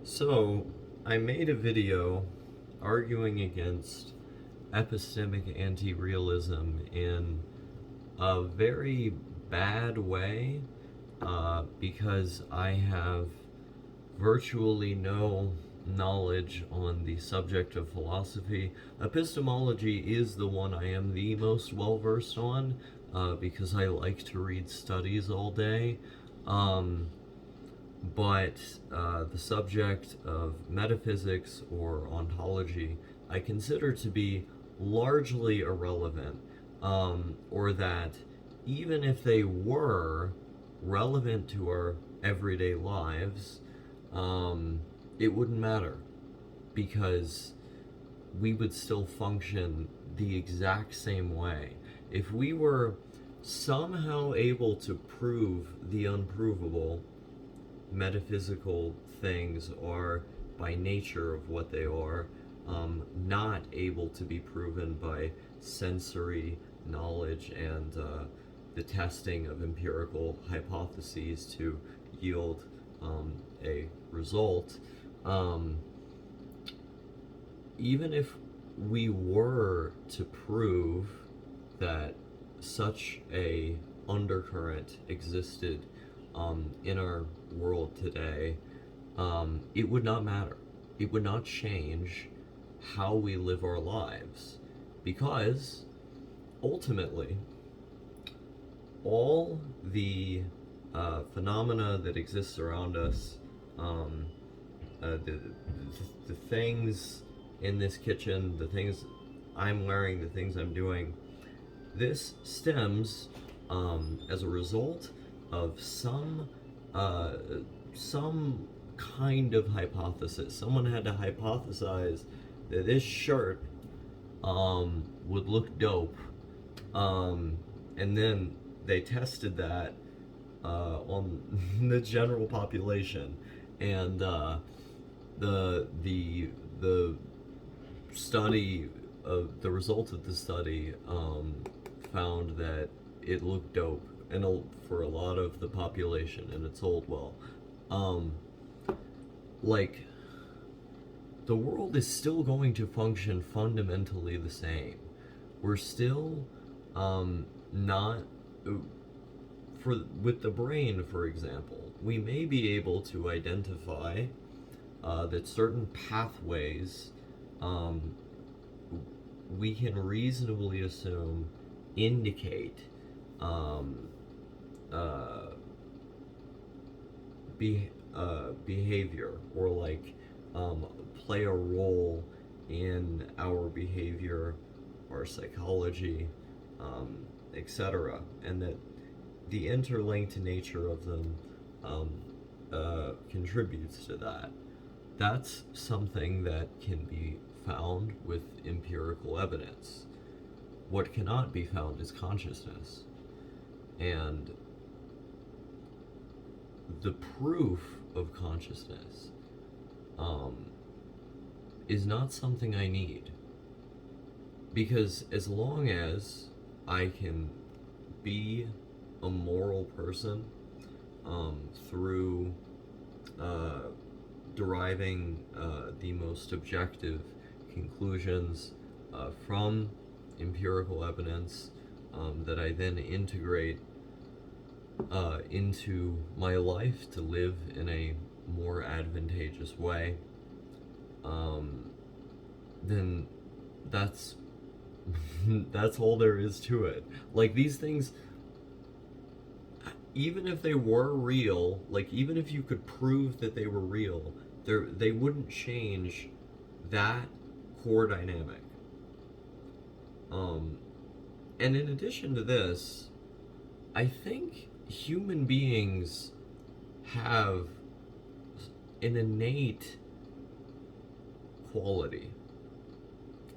So, I made a video arguing against epistemic anti-realism in a very bad way because I have virtually no knowledge on the subject of philosophy. Epistemology is the one I am the most well versed on because I like to read studies all day. Um, but the subject of metaphysics or ontology I consider to be largely irrelevant, or that even if they were relevant to our everyday lives, it wouldn't matter because we would still function the exact same way. If we were somehow able to prove the unprovable, metaphysical things are, by nature of what they are, not able to be proven by sensory knowledge and the testing of empirical hypotheses to yield a result. Um, Even if we were to prove that such a undercurrent existed in our world today, it would not matter. It would not change how we live our lives because ultimately all the phenomena that exist around us, um, the things in this kitchen, the things I'm wearing, the things I'm doing, this stems as a result of uh, some kind of hypothesis. Someone had to hypothesize that this shirt would look dope, and then they tested that on the general population, and the study of the result of the study found that it looked dope and for a lot of the population, and it sold well. Um, like the world is still going to function fundamentally the same. We're still not for with the brain, for example. We may be able to identify that certain pathways um, we can reasonably assume indicate um, uh, behavior or play a role in our behavior, our psychology, etc. And that the interlinked nature of them um, contributes to that. That's something that can be found with empirical evidence. What cannot be found is consciousness. And the proof of consciousness is not something I need. Because as long as I can be a moral person through deriving the most objective conclusions from empirical evidence that I then integrate into my life to live in a more advantageous way, then that's that's all there is to it. Like these things, even if they were real, like even if you could prove that they were real, they wouldn't change that core dynamic. And in addition to this, I think human beings have an innate quality,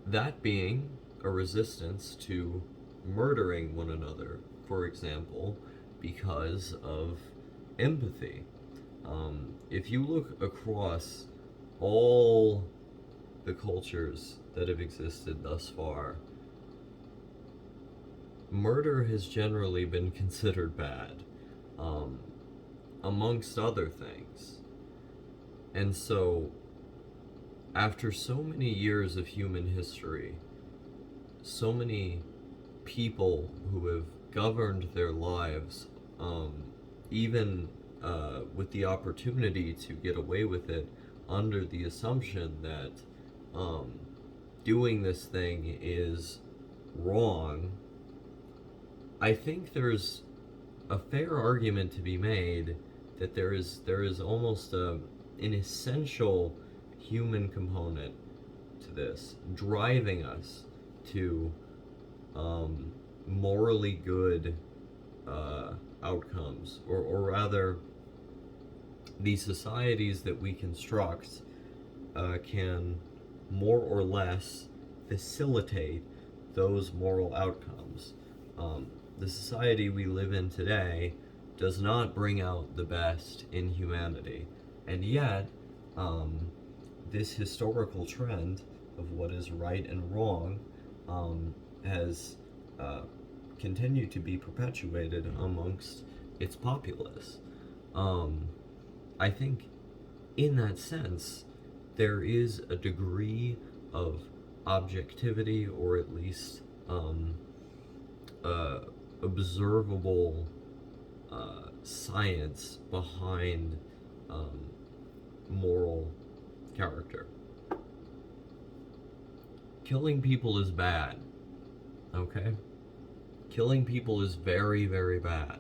that being a resistance to murdering one another, for example, because of empathy. If you look across all the cultures that have existed thus far, murder has generally been considered bad, amongst other things. And so, after so many years of human history, so many people who have governed their lives, even with the opportunity to get away with it under the assumption that um, doing this thing is wrong, I think there's a fair argument to be made that there is almost an essential human component to this, driving us to morally good outcomes, or rather, the societies that we construct can more or less facilitate those moral outcomes. The society we live in today does not bring out the best in humanity, and yet this historical trend of what is right and wrong has continued to be perpetuated amongst its populace. I think, in that sense, there is a degree of objectivity, or at least observable science behind moral character. Killing people is bad, okay? Killing people is very, very bad.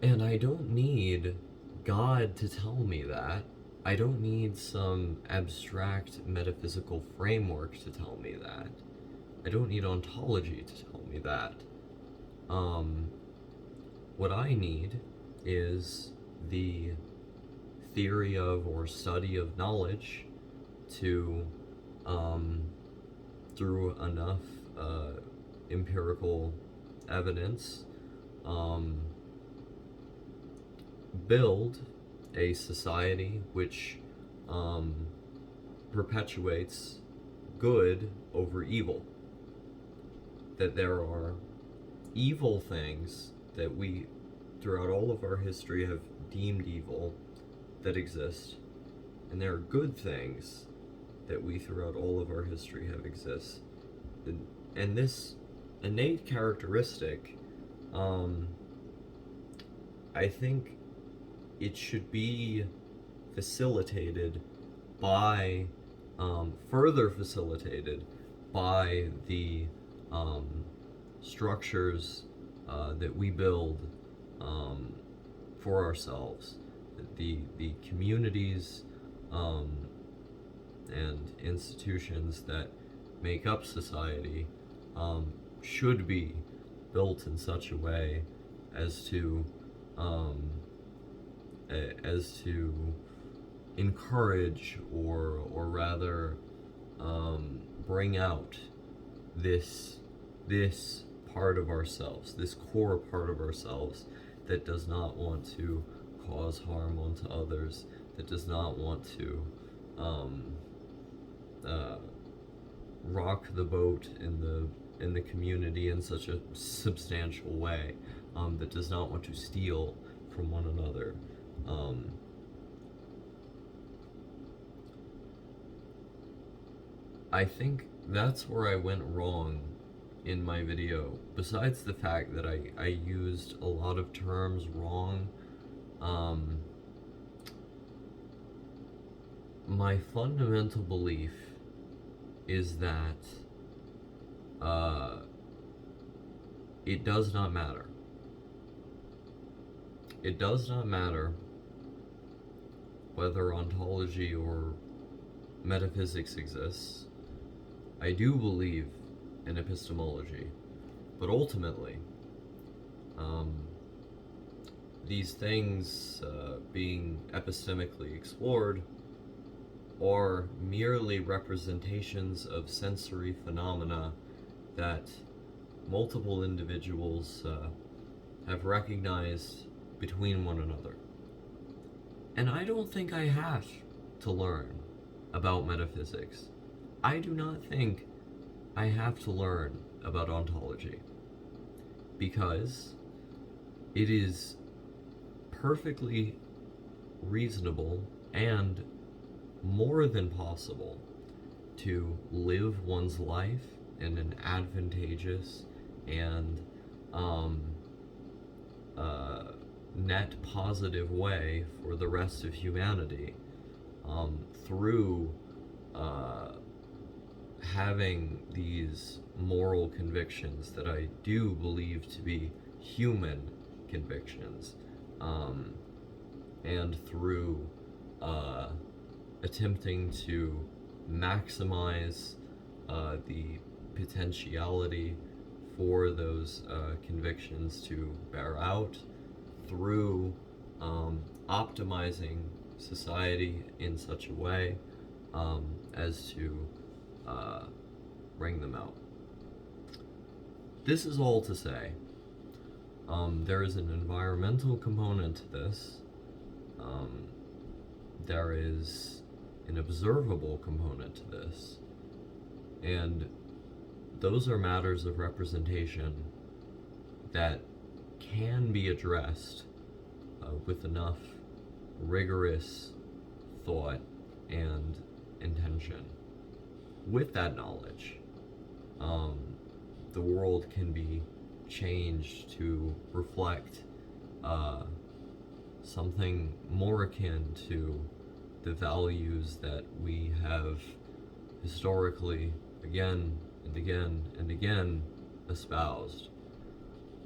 And I don't need God to tell me that. I don't need some abstract metaphysical framework to tell me that. I don't need ontology to tell me that. What I need is the theory of, or study of, knowledge to, through enough empirical evidence, build a society which perpetuates good over evil. That there are evil things that we, throughout all of our history, have deemed evil that exist, and there are good things that we, throughout all of our history, have exist. And this innate characteristic, I think it should be facilitated by, further facilitated by the structures that we build for ourselves, the communities and institutions that make up society should be built in such a way as to encourage, or rather bring out this part of ourselves, this core part of ourselves that does not want to cause harm onto others, that does not want to rock the boat in the community in such a substantial way, that does not want to steal from one another. I think that's where I went wrong in my video, besides the fact that I used a lot of terms wrong. My fundamental belief is that it does not matter. It does not matter whether ontology or metaphysics exists. I do believe in epistemology, but ultimately, these things being epistemically explored are merely representations of sensory phenomena that multiple individuals have recognized between one another. And I don't think I have to learn about metaphysics. I do not think I have to learn about ontology, because it is perfectly reasonable and more than possible to live one's life in an advantageous and net positive way for the rest of humanity through having these moral convictions that I do believe to be human convictions, and through attempting to maximize the potentiality for those convictions to bear out through optimizing society in such a way as to bring them out. This is all to say, there is an environmental component to this. There is an observable component to this, and those are matters of representation that can be addressed with enough rigorous thought and intention. With that knowledge, the world can be changed to reflect something more akin to the values that we have historically again and again and again espoused.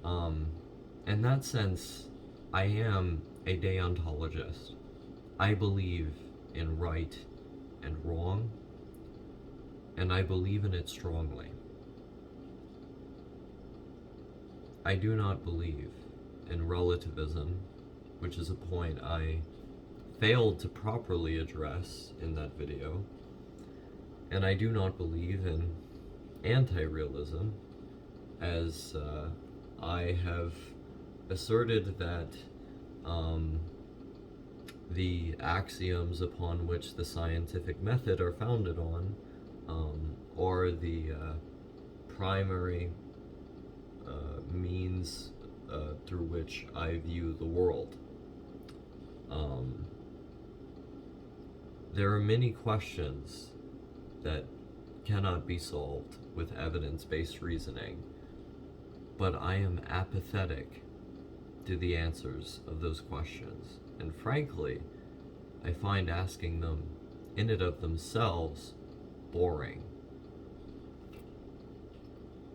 In that sense, I am a deontologist. I believe in right and wrong, and I believe in it strongly. I do not believe in relativism, which is a point I failed to properly address in that video, and I do not believe in anti-realism, as I have asserted that the axioms upon which the scientific method are founded on are the primary means through which I view the world. There are many questions that cannot be solved with evidence-based reasoning, but I am apathetic to the answers of those questions, and frankly, I find asking them in and of themselves boring.